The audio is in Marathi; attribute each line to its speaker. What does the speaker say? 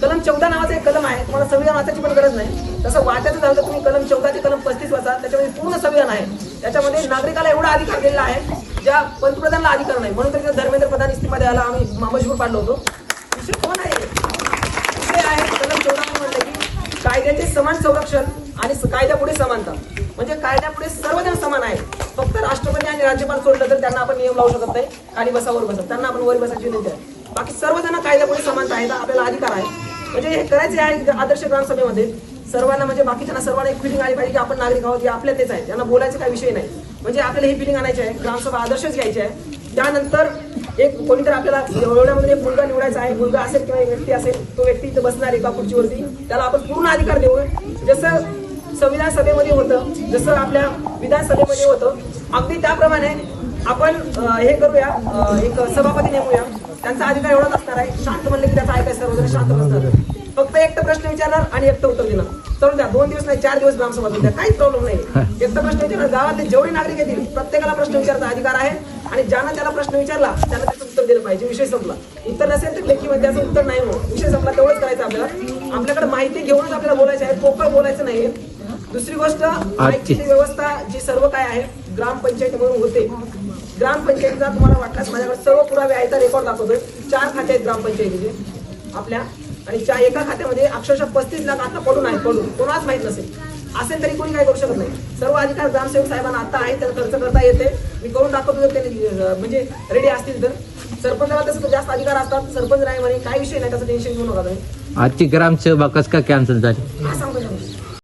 Speaker 1: कलम 14 नावाचा एक कलम आहे, तुम्हाला संविधान वाचायची पण गरज नाही. तसं वाचायचं झालं तर तुम्ही कलम 14 ते कलम 35 वाचा, त्याच्यामध्ये पूर्ण संविधान आहे. त्याच्यामध्ये नागरिकाला एवढा अधिकार दिलेला आहे ज्या पंतप्रधानाला अधिकार नाही. म्हणून तर धर्मेंद्र प्रधान इस्तीफा द्यायला आम्ही मजबूर पाडलो होतो. विषय कोण आहे? विषय आहे कलम 14 म्हणलं की कायद्याचे समान संरक्षण आणि कायद्यापुढे समानता. म्हणजे कायद्यापुढे सर्वजण समान आहेत. फक्त राष्ट्रपती आणि राज्यपाल सोडलं तर त्यांना आपण नियम लावू शकत नाही, खाली बसा वर बसा, त्यांना आपण वर बसायची नाही. बाकी सर्वजण कायद्यापुढे समानता आहे, आपल्याला अधिकार आहे. म्हणजे हे करायचे आहे आदर्श ग्रामसभेमध्ये सर्वांना, म्हणजे बाकीच्यांना सर्वांना एक फिलिंग आली पाहिजे की आपण नागरिक आहोत, हे आपल्या तेच आहे, त्यांना बोलायचा काही विषय नाही. म्हणजे आपल्याला ही फिलिंग आणायची आहे, ग्रामसभा आदर्शच घ्यायची आहे. त्यानंतर एक कोणीतरी आपल्याला एवढ्यामध्ये एक मुलगा निवडायचा आहे. मुलगा असेल किंवा एक व्यक्ती असेल, तो व्यक्ती इथं बसणार एका खुर्चीवरती, त्याला आपण पूर्ण अधिकार देऊ. जसं संविधान सभेमध्ये होतं, जसं आपल्या विधानसभेमध्ये होतं, अगदी त्याप्रमाणे आपण हे करूया, एक सभापती नेमूया. त्यांचा अधिकार एवढाच असणार आहे, शांत म्हणले की त्याचा ऐकायचं, सर्वजण शांत बसणार, फक्त एकटं प्रश्न विचारणार आणि एकटं उत्तर देणार. तर द्या 2 दिवस नाही 4 दिवस ग्रामसभा द्या, काहीच प्रॉब्लेम नाही. एकटं प्रश्न विचारणार, गावातले जेवढे नागरिक येतील प्रत्येकाला प्रश्न विचारायचा अधिकार आहे. आणि ज्यांना त्याला प्रश्न विचारला त्यांना त्याचं उत्तर दिलं पाहिजे. विषय संपला. उत्तर नसेल तर लेखी त्याचं उत्तर नाही, मग विषय संपला. तेवढंच करायचं आपल्याला. आपल्याकडे माहिती घेऊनच आपल्याला बोलायचं आहे, पोकळ बोलायचं नाही. दुसरी गोष्ट, माहिती व्यवस्था जी सर्व काय आहे ग्रामपंचायत म्हणून होते. ग्रामपंचायतीचा तुम्हाला वाटल्यास माझ्याकडे सर्व पुरावे आहेत, रेकॉर्ड दाखवतोय. 4 खाते आहेत ग्रामपंचायतीचे आपल्या, आणि एका खात्यामध्ये अक्षरशः 35 लाख आता पडून आहेत. कोणाच माहित असेल तरी कोणी काय करू शकत नाही. सर्व अधिकार ग्रामसेवक साहेबांना आता आहे, त्याला खर्च करता येते. मी करून दाखवतो जर त्यांनी म्हणजे रेडी असतील तर. सरपंचाला तसं जास्त अधिकार असतात, सरपंच नाही म्हणे, काही विषय नाही, त्याचं टेन्शन घेऊ नका तुम्ही.
Speaker 2: आजची ग्रामसभा कसं काय कॅन्सल झाली?
Speaker 1: हा सांगतो.